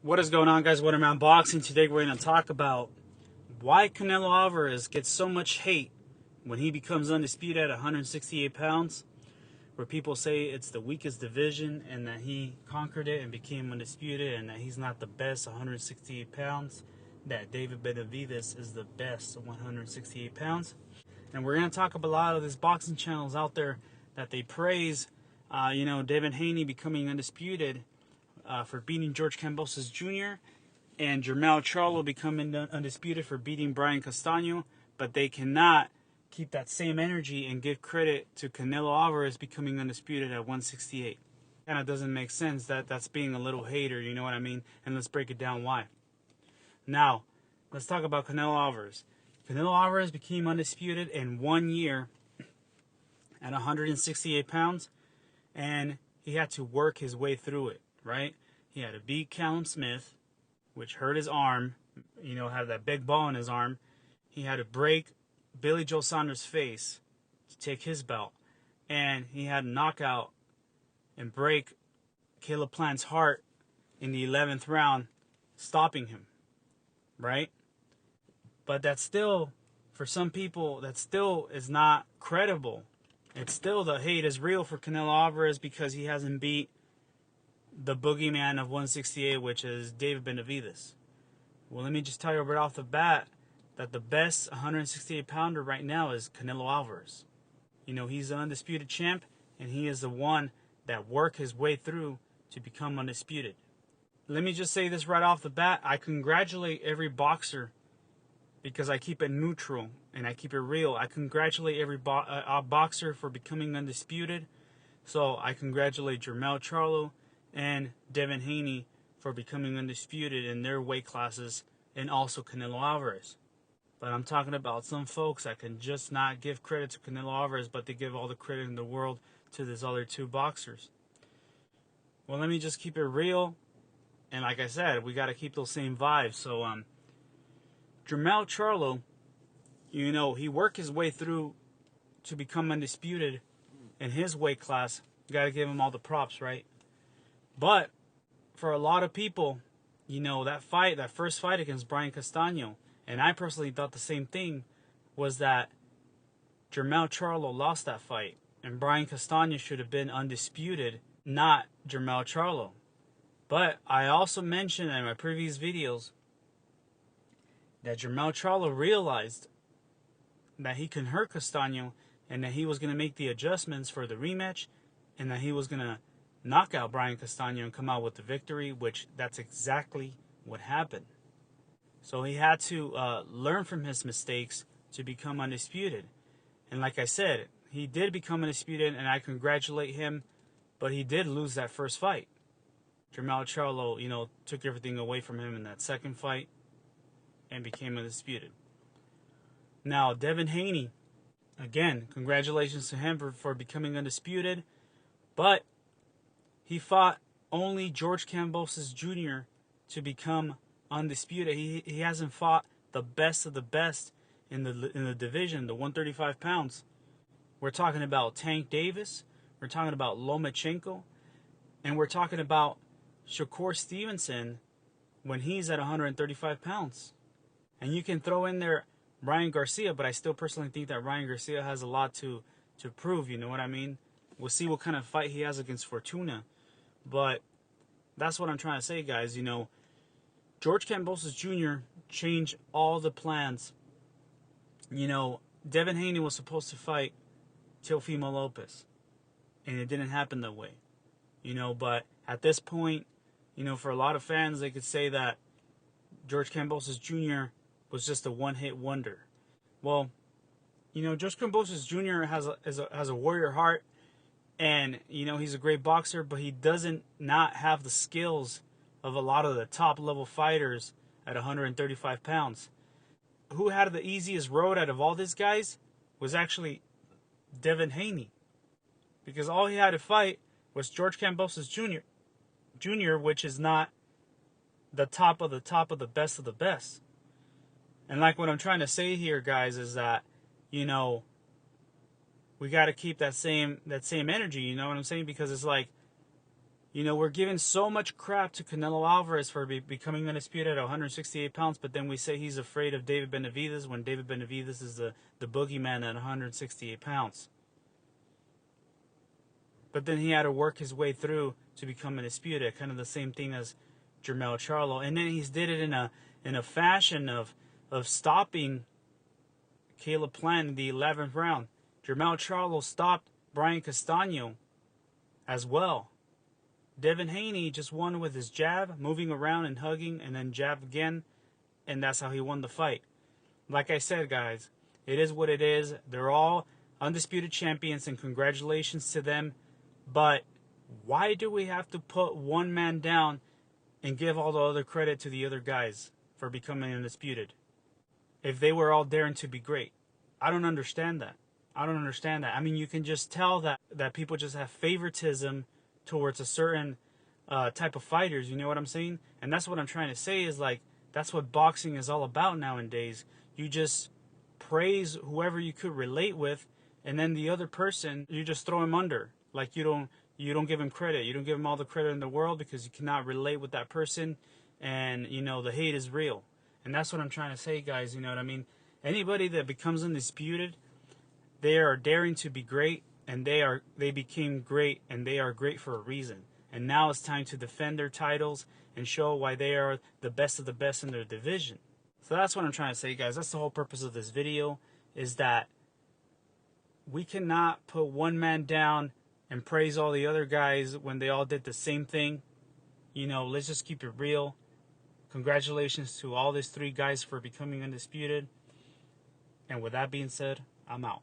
What is going on, guys? What around boxing? Today we're going to talk about why Canelo Alvarez gets so much hate when he becomes undisputed at 168 pounds, where people say it's the weakest division and that he conquered it and became undisputed and that he's not the best 168 pounds, that David Benavidez is the best 168 pounds. And we're going to talk about a lot of these boxing channels out there that they praise, Devin Haney becoming undisputed for beating George Kambosos Jr. and Jermell Charlo becoming undisputed for beating Brian Castano, but they cannot keep that same energy and give credit to Canelo Alvarez becoming undisputed at 168. Kind of doesn't make sense. That's being a little hater, you know what I mean? And let's break it down why. Now, let's talk about Canelo Alvarez. Canelo Alvarez became undisputed in 1 year at 168 pounds, and he had to work his way through it, right? He had to beat Callum Smith, which hurt his arm, have that big ball in his arm. He had to break Billy Joe Saunders' face to take his belt. And he had to knock out and break Caleb Plant's heart in the 11th round, stopping him, right? But that's still, for some people, that still is not credible. It's still, the hate is real for Canelo Alvarez because he hasn't beat the boogeyman of 168, which is David Benavidez. Well, let me just tell you right off the bat that the best 168 pounder right now is Canelo Alvarez. He's an undisputed champ, and he is the one that worked his way through to become undisputed. Let me just say this right off the bat. I congratulate every boxer because I keep it neutral and I keep it real. I congratulate every boxer for becoming undisputed. So I congratulate Jermell Charlo and Devin Haney for becoming undisputed in their weight classes, and also Canelo Alvarez. But I'm talking about some folks that can just not give credit to Canelo Alvarez, but they give all the credit in the world to these other two boxers. Well, let me just keep it real, and like I said, we got to keep those same vibes. So Jermell Charlo, he worked his way through to become undisputed in his weight class. You got to give him all the props, right? But for a lot of people, that first fight against Brian Castano, and I personally thought the same thing, was that Jermell Charlo lost that fight, and Brian Castano should have been undisputed, not Jermell Charlo. But I also mentioned in my previous videos that Jermell Charlo realized that he can hurt Castano, and that he was going to make the adjustments for the rematch, and that he was going to knock out Brian Castano and come out with the victory, which that's exactly what happened. So he had to learn from his mistakes to become undisputed. And like I said, he did become undisputed, and I congratulate him, but he did lose that first fight. Jermell Charlo, took everything away from him in that second fight and became undisputed. Now, Devin Haney, again, congratulations to him for becoming undisputed, but he fought only George Kambosos Jr. to become undisputed. He hasn't fought the best of the best in the division, the 135 pounds. We're talking about Tank Davis, we're talking about Lomachenko, and we're talking about Shakur Stevenson when he's at 135 pounds. And you can throw in there Ryan Garcia, but I still personally think that Ryan Garcia has a lot to prove, you know what I mean? We'll see what kind of fight he has against Fortuna. But that's what I'm trying to say, guys. George Kambosos Jr. changed all the plans. Devin Haney was supposed to fight Teofimo Lopez, and it didn't happen that way. But at this point, for a lot of fans, they could say that George Kambosos Jr. was just a one-hit wonder. Well, George Kambosos Jr. has a warrior heart. And, he's a great boxer, but he doesn't not have the skills of a lot of the top-level fighters at 135 pounds. Who had the easiest road out of all these guys was actually Devin Haney. Because all he had to fight was George Kambosos Jr., which is not the top of the best of the best. And like what I'm trying to say here, guys, is that, we got to keep that same energy, you know what I'm saying? Because it's like You know, we're giving so much crap to Canelo Alvarez for becoming undisputed at 168 pounds, but then we say he's afraid of David Benavidez when David Benavidez is the boogeyman at 168 pounds. But then he had to work his way through to become undisputed, kind of the same thing as Jermell Charlo. And then he's did it in a fashion of stopping Caleb Plant in the 11th round. Jermell Charlo stopped Brian Castano as well. Devin Haney just won with his jab, moving around and hugging, and then jab again, and that's how he won the fight. Like I said, guys, it is what it is. They're all undisputed champions, and congratulations to them. But why do we have to put one man down and give all the other credit to the other guys for becoming undisputed if they were all daring to be great? I don't understand that. I don't understand that. I mean, you can just tell that people just have favoritism towards a certain type of fighters, you know what I'm saying? And that's what I'm trying to say is, like, that's what boxing is all about nowadays. You just praise whoever you could relate with, and then the other person, you just throw him under. Like, you don't give him credit. You don't give him all the credit in the world because you cannot relate with that person, and, you know, the hate is real. And that's what I'm trying to say, guys, you know what I mean? Anybody that becomes undisputed, they are daring to be great, and they became great, and they are great for a reason. And now it's time to defend their titles and show why they are the best of the best in their division. So that's what I'm trying to say, guys. That's the whole purpose of this video, is that we cannot put one man down and praise all the other guys when they all did the same thing. You know, let's just keep it real. Congratulations to all these three guys for becoming undisputed. And with that being said, I'm out.